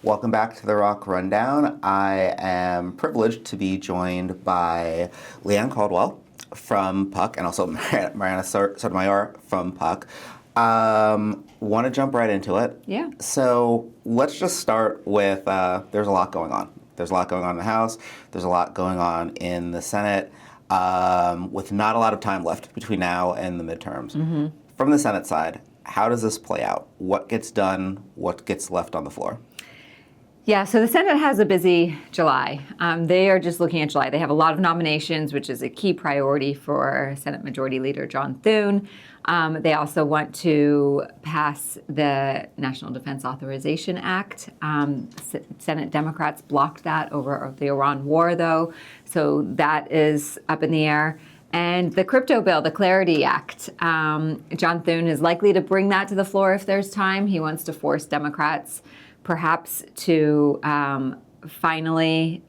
Welcome back to the ROKK Rundown. I am privileged to be joined by Leigh Caldwell from PUC and also Marianna Sotomayor from PUC. Want to jump right into it? Yeah. So let's just start with there's a lot going on. There's a lot going on in the House. There's a lot going on in the Senate with not a lot of time left between now and the midterms. Mm-hmm. From the Senate side, how does this play out? What gets done? What gets left on the floor? Yeah, so the Senate has a busy July. They are just looking at July. They have a lot of nominations, which is a key priority for Senate Majority Leader John Thune. They also want to pass the National Defense Authorization Act. Senate Democrats blocked that over the Iran war, though, so that is up in the air. And the crypto bill, the Clarity Act, John Thune is likely to bring that to the floor if there's time. He wants to force Democrats perhaps to finally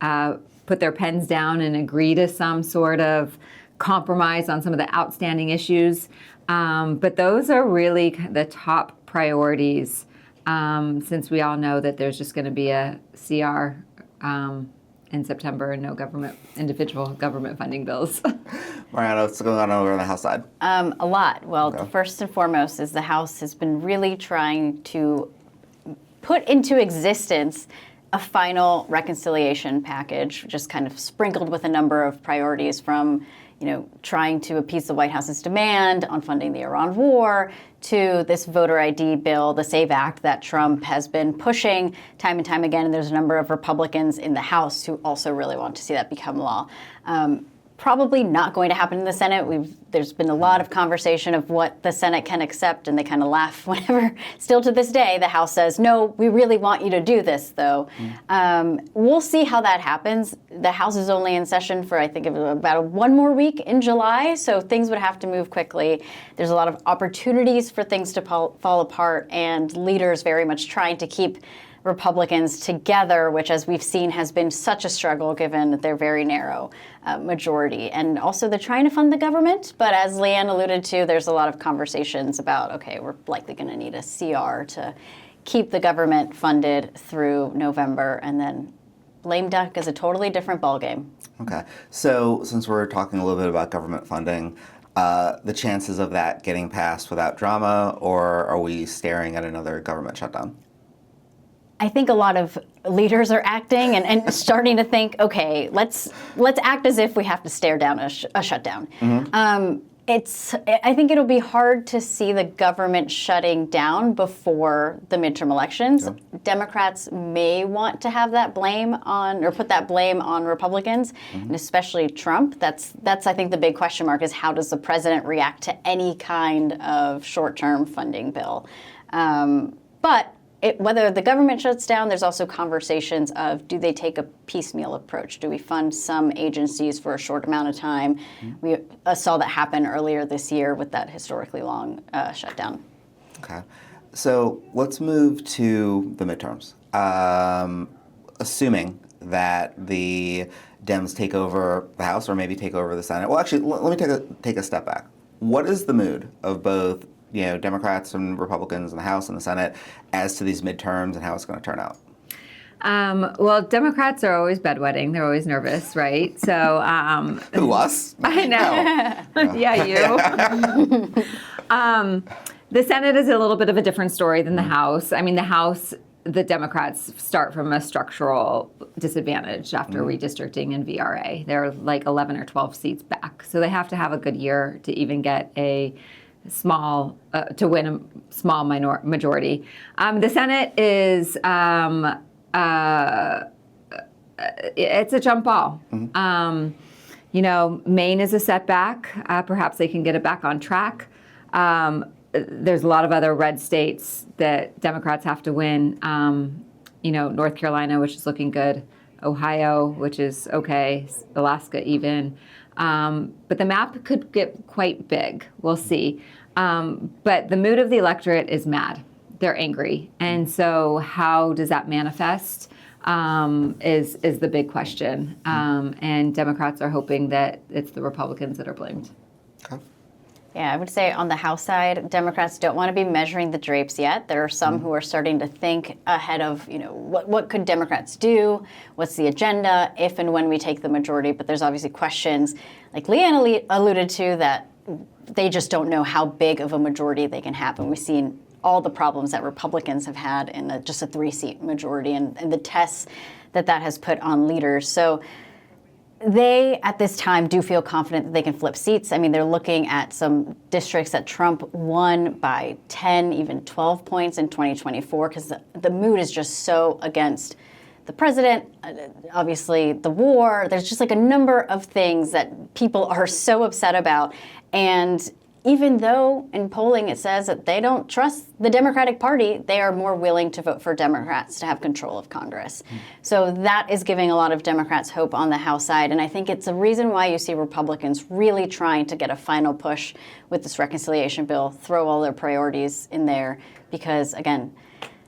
put their pens down and agree to some sort of compromise on some of the outstanding issues. But those are really the top priorities since we all know that there's just going to be a CR in September and no individual government funding bills. Marianna, what's going on over on the House side? A lot. Well, First and foremost is the House has been really trying to put into existence a final reconciliation package, just kind of sprinkled with a number of priorities from, trying to appease the White House's demand on funding the Iran war to this voter ID bill, the SAVE Act that Trump has been pushing time and time again. And there's a number of Republicans in the House who also really want to see that become law. Probably not going to happen in the Senate. There's been a lot of conversation of what the Senate can accept, and they kind of laugh whenever, still to this day, the House says, no, we really want you to do this, though. We'll see how that happens. The House is only in session for, I think, about one more week in July, so things would have to move quickly. There's a lot of opportunities for things to fall apart, and leaders very much trying to keep Republicans together, which, as we've seen, has been such a struggle given their very narrow majority. And also they're trying to fund the government, but as Leanne alluded to, there's a lot of conversations about, okay, we're likely going to need a CR to keep the government funded through November, and then lame duck is a totally different ballgame. Okay, so since we're talking a little bit about government funding, the chances of that getting passed without drama, or are we staring at another government shutdown? I think a lot of leaders are acting and starting to think, okay, let's act as if we have to stare down a shutdown. Mm-hmm. I think it'll be hard to see the government shutting down before the midterm elections. Yeah. Democrats may want to have that blame on, or put that blame on Republicans, mm-hmm. and especially Trump. That's I think the big question mark is, how does the president react to any kind of short-term funding bill? But whether the government shuts down, there's also conversations of, do they take a piecemeal approach? Do we fund some agencies for a short amount of time? Mm-hmm. We saw that happen earlier this year with that historically long shutdown. Okay. So let's move to the midterms. Assuming that the Dems take over the House or maybe take over the Senate. Well, actually, let me take a step back. What is the mood of both Democrats and Republicans in the House and the Senate as to these midterms and how it's going to turn out? Well, Democrats are always bedwetting. They're always nervous, right? So, who, us? I know. No. Yeah, you. The Senate is a little bit of a different story than the House. I mean, the House, the Democrats start from a structural disadvantage after redistricting and VRA. They're like 11 or 12 seats back. So they have to have a good year to even get a to win a small majority. The Senate is it's a jump ball. Mm-hmm. Maine is a setback. Perhaps they can get it back on track. There's a lot of other red states that Democrats have to win. North Carolina, which is looking good. Ohio, which is okay. Alaska even. But the map could get quite big. We'll see. But the mood of the electorate is mad. They're angry. And so how does that manifest is the big question. And Democrats are hoping that it's the Republicans that are blamed. Okay. Yeah, I would say on the House side, Democrats don't want to be measuring the drapes yet. There are some who are starting to think ahead of, what could Democrats do? What's the agenda if and when we take the majority? But there's obviously questions, like Leigh alluded to, that they just don't know how big of a majority they can have. And we've seen all the problems that Republicans have had in just a 3-seat majority and the tests that has put on leaders. So they, at this time, do feel confident that they can flip seats. I mean, they're looking at some districts that Trump won by 10, even 12 points in 2024, because the mood is just so against the president, obviously the war. There's just like a number of things that people are so upset about. And even though in polling it says that they don't trust the Democratic Party, they are more willing to vote for Democrats to have control of Congress. So that is giving a lot of Democrats hope on the House side. And I think it's a reason why you see Republicans really trying to get a final push with this reconciliation bill, throw all their priorities in there, because, again,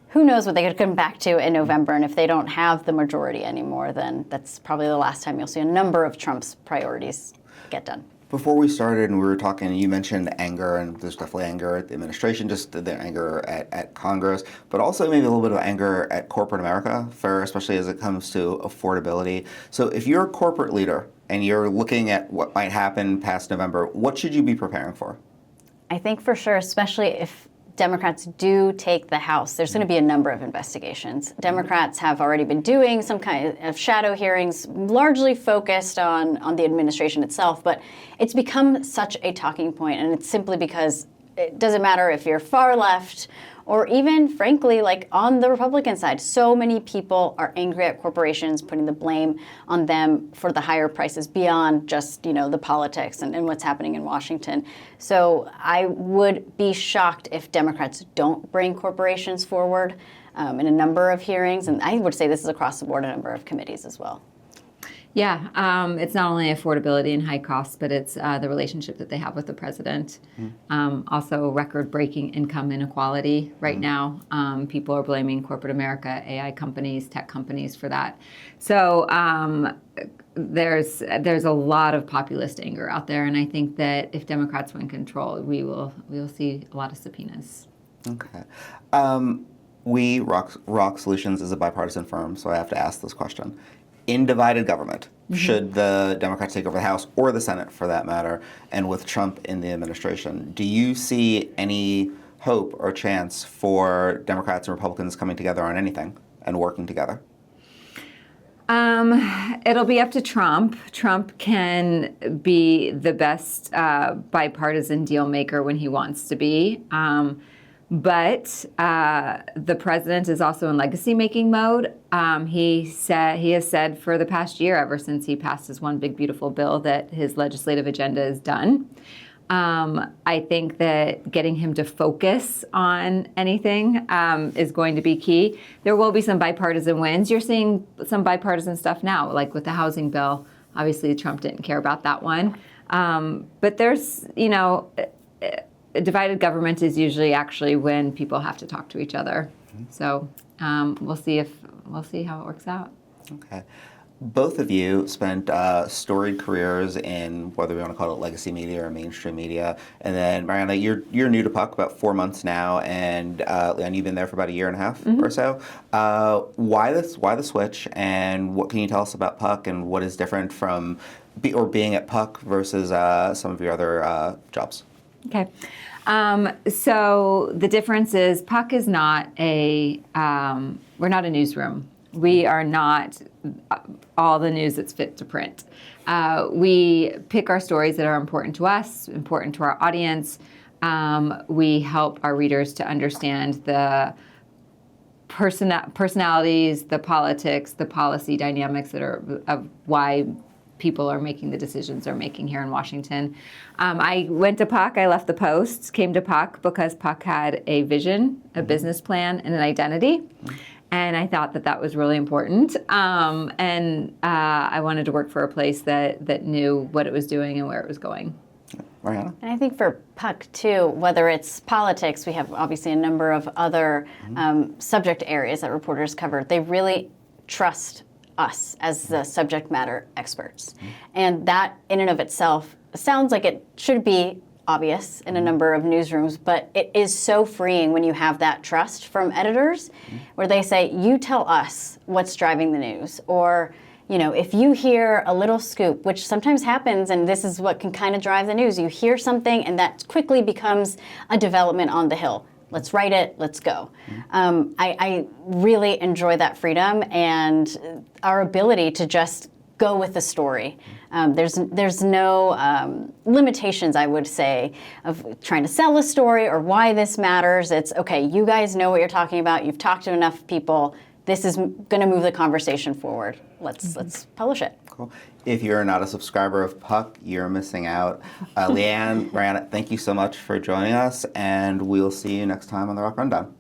who knows what they could come back to in November. And if they don't have the majority anymore, then that's probably the last time you'll see a number of Trump's priorities get done. Before we started and we were talking, you mentioned anger, and there's definitely anger at the administration, just the anger at Congress, but also maybe a little bit of anger at corporate America, especially as it comes to affordability. So if you're a corporate leader and you're looking at what might happen past November, what should you be preparing for? I think for sure, especially if Democrats do take the House, there's going to be a number of investigations. Democrats have already been doing some kind of shadow hearings, largely focused on the administration itself, but it's become such a talking point, and it's simply because it doesn't matter if you're far left or even, frankly, like on the Republican side. So many people are angry at corporations, putting the blame on them for the higher prices beyond just, the politics and what's happening in Washington. So I would be shocked if Democrats don't bring corporations forward in a number of hearings. And I would say this is across the board, a number of committees as well. Yeah, it's not only affordability and high costs, but it's the relationship that they have with the president. Also, record-breaking income inequality right now. People are blaming corporate America, AI companies, tech companies for that. So there's a lot of populist anger out there, and I think that if Democrats win control, we will see a lot of subpoenas. Okay. ROKK Solutions is a bipartisan firm, so I have to ask this question. In divided government, should the Democrats take over the House or the Senate for that matter, and with Trump in the administration, do you see any hope or chance for Democrats and Republicans coming together on anything and working together? It'll be up to Trump. Trump can be the best bipartisan deal maker when he wants to be. But the president is also in legacy-making mode. He has said for the past year, ever since he passed his one big beautiful bill, that his legislative agenda is done. I think that getting him to focus on anything is going to be key. There will be some bipartisan wins. You're seeing some bipartisan stuff now, like with the housing bill. Obviously, Trump didn't care about that one. But there's, divided government is usually actually when people have to talk to each other. So we'll see how it works out. Okay. Both of you spent storied careers in, whether we want to call it legacy media or mainstream media. And then Marianna, you're new to Puck, about 4 months now, and Leigh, you've been there for about a year and a half or so. Why the switch, and what can you tell us about Puck, and what is different from being at Puck versus some of your other jobs? Okay. So the difference is Puck is not we're not a newsroom. We are not all the news that's fit to print. We pick our stories that are important to us, important to our audience. We help our readers to understand the personalities, the politics, the policy dynamics that are of why people are making the decisions they're making here in Washington. I went to Puck, I left the Post, came to Puck because Puck had a vision, a business plan, and an identity. And I thought that was really important. And I wanted to work for a place that knew what it was doing and where it was going. Marianna? And I think for Puck, too, whether it's politics, we have obviously a number of other subject areas that reporters cover. They really trust us as the subject matter experts. And that in and of itself sounds like it should be obvious in a number of newsrooms, but it is so freeing when you have that trust from editors where they say, you tell us what's driving the news. Or, you know, if you hear a little scoop, which sometimes happens, and this is what can kind of drive the news, you hear something and that quickly becomes a development on the Hill. Let's write it, let's go. I really enjoy that freedom and our ability to just go with the story. There's no limitations, I would say, of trying to sell a story or why this matters. It's, okay, you guys know what you're talking about. You've talked to enough people. This is going to move the conversation forward. Let's publish it. Cool. If you're not a subscriber of Puck, you're missing out. Leanne, Marianna, thank you so much for joining us, and we'll see you next time on the ROKK Rundown.